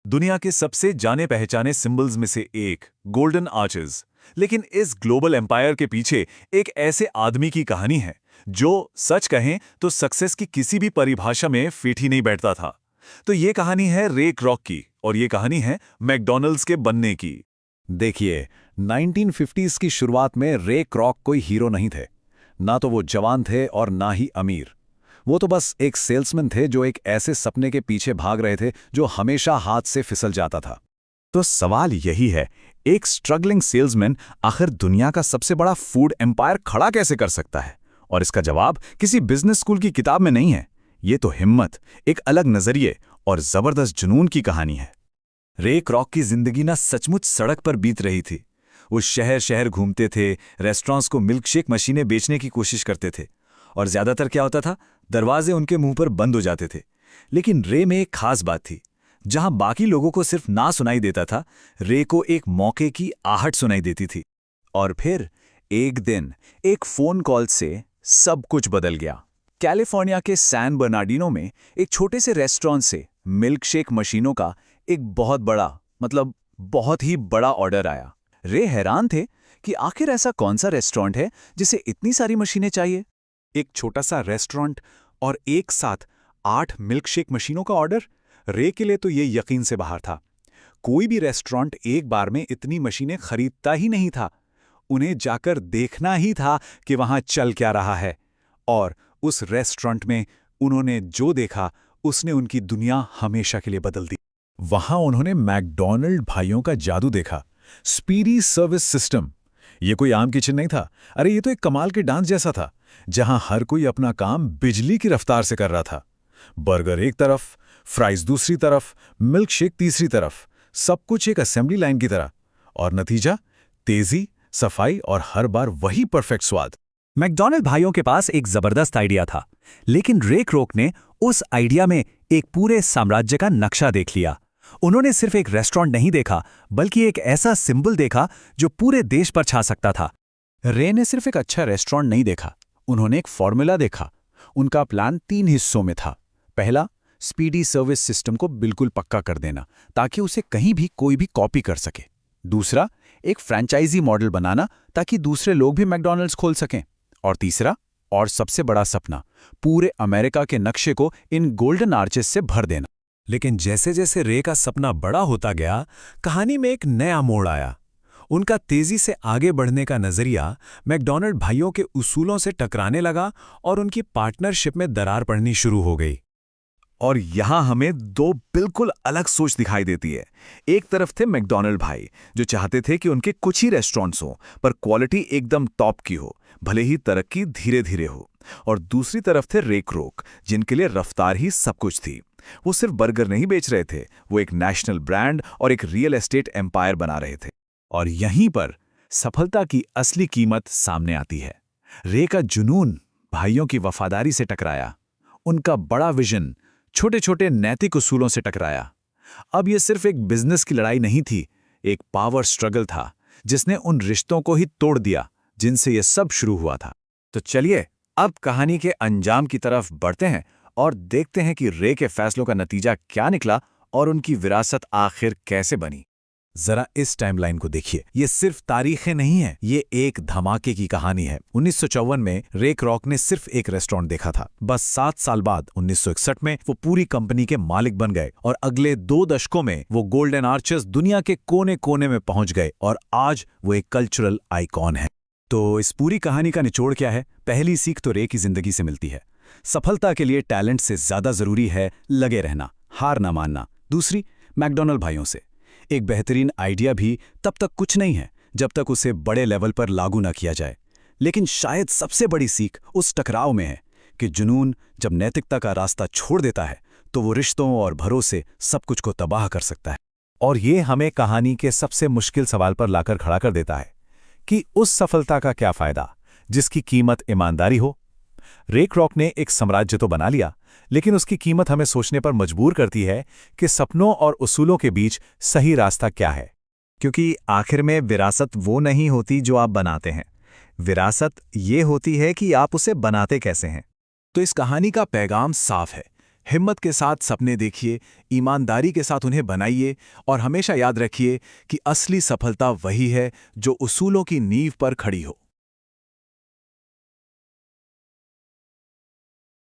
दुनिया के सबसे जाने पहचाने सिंबल्स में से एक गोल्डन आर्चेस। लेकिन इस ग्लोबल एम्पायर के पीछे एक ऐसे आदमी की कहानी है जो सच कहें तो सक्सेस की किसी भी परिभाषा में फिट ही नहीं बैठता था। तो ये कहानी है रे क्रॉक की और ये कहानी है मैकडॉनल्ड्स के बनने की। देखिए, 1950s की शुरुआत में रे क्रॉक कोई हीरो नहीं थे। ना तो वो जवान थे और ना ही अमीर। वो तो बस एक सेल्समैन थे जो एक ऐसे सपने के पीछे भाग रहे थे जो हमेशा हाथ से फिसल जाता था। तो सवाल यही है, एक स्ट्रगलिंग सेल्समैन आखिर दुनिया का सबसे बड़ा फूड एम्पायर खड़ा कैसे कर सकता है? और इसका जवाब किसी बिजनेस स्कूल की किताब में नहीं है। ये तो हिम्मत, एक अलग नजरिए और जबरदस्त जुनून की कहानी है। रे क्रॉक की जिंदगी ना सचमुच सड़क पर बीत रही थी। वो शहर शहर घूमते थे, रेस्टोरेंट्स को मिल्कशेक मशीनें बेचने की कोशिश करते थे और ज्यादातर क्या होता था, दरवाजे उनके मुंह पर बंद हो जाते थे। लेकिन रे में एक खास बात थी। जहां बाकी लोगों को सिर्फ ना सुनाई देता था, रे को एक मौके की आहट सुनाई देती थी। और फिर एक दिन एक फोन कॉल से सब कुछ बदल गया। कैलिफोर्निया के सैन बर्नार्डिनो में एक छोटे से रेस्टोरेंट से मिल्कशेक मशीनों का एक बहुत ही बड़ा ऑर्डर आया। रे हैरान थे कि आखिर ऐसा कौन सा रेस्टोरेंट है जिसे इतनी सारी मशीनें चाहिए। एक छोटा सा रेस्टोरेंट और एक साथ 8 मिल्कशेक मशीनों का ऑर्डर। रे के लिए तो ये यकीन से बाहर था। कोई भी रेस्टोरेंट एक बार में इतनी मशीनें खरीदता ही नहीं था। उन्हें जाकर देखना ही था कि वहां चल क्या रहा है। और उस रेस्टोरेंट में उन्होंने जो देखा, उसने उनकी दुनिया हमेशा के लिए बदल दी। वहां उन्होंने मैकडॉनल्ड भाइयों का जादू देखा। Speedy service system. ये कोई आम किचन नहीं था। अरे ये तो एक कमाल के डांस जैसा था, जहां हर कोई अपना काम बिजली की रफ्तार से कर रहा था। बर्गर एक तरफ, फ्राइज दूसरी तरफ, मिल्कशेक तीसरी तरफ, सब कुछ एक असेंबली लाइन की तरह। और नतीजा, तेजी, सफाई और हर बार वही परफेक्ट स्वाद। मैकडॉनल्ड भाइयों के पास एक जबरदस्त आइडिया था, लेकिन रे क्रॉक ने उस आइडिया में एक पूरे साम्राज्य का नक्शा देख लिया। उन्होंने सिर्फ एक रेस्टोरेंट नहीं देखा, बल्कि एक ऐसा सिंबल देखा जो पूरे देश पर छा सकता था। रे ने सिर्फ एक अच्छा रेस्टोरेंट नहीं देखा, उन्होंने एक फॉर्मूला देखा। उनका प्लान 3 हिस्सों में था। पहला, स्पीडी सर्विस सिस्टम को बिल्कुल पक्का कर देना ताकि उसे कहीं भी कोई भी कॉपी कर सके। दूसरा, एक फ्रैंचाइजी मॉडल बनाना ताकि दूसरे लोग भी मैकडॉनल्ड्स खोल सकें। और तीसरा, और सबसे बड़ा सपना, पूरे अमेरिका के नक्शे को इन गोल्डन आर्चेस से भर देना। लेकिन जैसे जैसे रे का सपना बड़ा होता गया, कहानी में एक नया मोड़ आया। उनका तेजी से आगे बढ़ने का नजरिया मैकडॉनल्ड भाइयों के उसूलों से टकराने लगा और उनकी पार्टनरशिप में दरार पड़नी शुरू हो गई। और यहां हमें 2 बिल्कुल अलग सोच दिखाई देती है। एक तरफ थे मैकडॉनल्ड भाई, जो चाहते थे कि उनके कुछ ही रेस्टोरेंट्स हों, पर क्वालिटी एकदम टॉप की हो, भले ही तरक्की धीरे धीरे हो। और दूसरी तरफ थे रे क्रॉक, जिनके लिए रफ्तार ही सब कुछ थी। वो सिर्फ बर्गर नहीं बेच रहे थे, वो एक नेशनल ब्रांड और एक रियल एस्टेट एम्पायर बना रहे थे। और यहीं पर सफलता की असली कीमत सामने आती है। रे का जुनून भाइयों की वफादारी से टकराया। उनका बड़ा विजन छोटे छोटे नैतिक उसूलों से टकराया। अब यह सिर्फ एक बिजनेस की लड़ाई नहीं थी, एक पावर स्ट्रगल था जिसने उन रिश्तों को ही तोड़ दिया जिनसे यह सब शुरू हुआ था। तो चलिए अब कहानी के अंजाम की तरफ बढ़ते हैं और देखते हैं कि रे के फैसलों का नतीजा क्या निकला और उनकी विरासत आखिर कैसे बनी। जरा इस टाइमलाइन को देखिए। ये सिर्फ तारीखें नहीं है, ये एक धमाके की कहानी है। 1954 में रे क्रॉक ने सिर्फ एक रेस्टोरेंट देखा था। बस 7 साल बाद 1961 में वो पूरी कंपनी के मालिक बन गए और अगले 2 दशकों में वो गोल्डन आर्चेस दुनिया के कोने कोने में पहुंच गए और आज वो एक कल्चरल आइकॉन है। तो इस पूरी कहानी का निचोड़ क्या है? पहली सीख तो रे की जिंदगी से मिलती है। सफलता के लिए टैलेंट से ज्यादा जरूरी है लगे रहना, हार ना मानना। दूसरी, मैकडॉनल्ड भाइयों से, एक बेहतरीन आइडिया भी तब तक कुछ नहीं है जब तक उसे बड़े लेवल पर लागू ना किया जाए। लेकिन शायद सबसे बड़ी सीख उस टकराव में है कि जुनून जब नैतिकता का रास्ता छोड़ देता है तो वो रिश्तों और भरोसे सब कुछ को तबाह कर सकता है। और ये हमें कहानी के सबसे मुश्किल सवाल पर लाकर खड़ा कर देता है कि उस सफलता का क्या फायदा जिसकी कीमत ईमानदारी हो। रे क्रॉक ने एक साम्राज्य तो बना लिया, लेकिन उसकी कीमत हमें सोचने पर मजबूर करती है कि सपनों और उसूलों के बीच सही रास्ता क्या है। क्योंकि आखिर में विरासत वो नहीं होती जो आप बनाते हैं, विरासत ये होती है कि आप उसे बनाते कैसे हैं। तो इस कहानी का पैगाम साफ है। हिम्मत के साथ सपने देखिए, ईमानदारी के साथ उन्हें बनाइए और हमेशा याद रखिए कि असली सफलता वही है जो उसूलों की नींव पर खड़ी हो।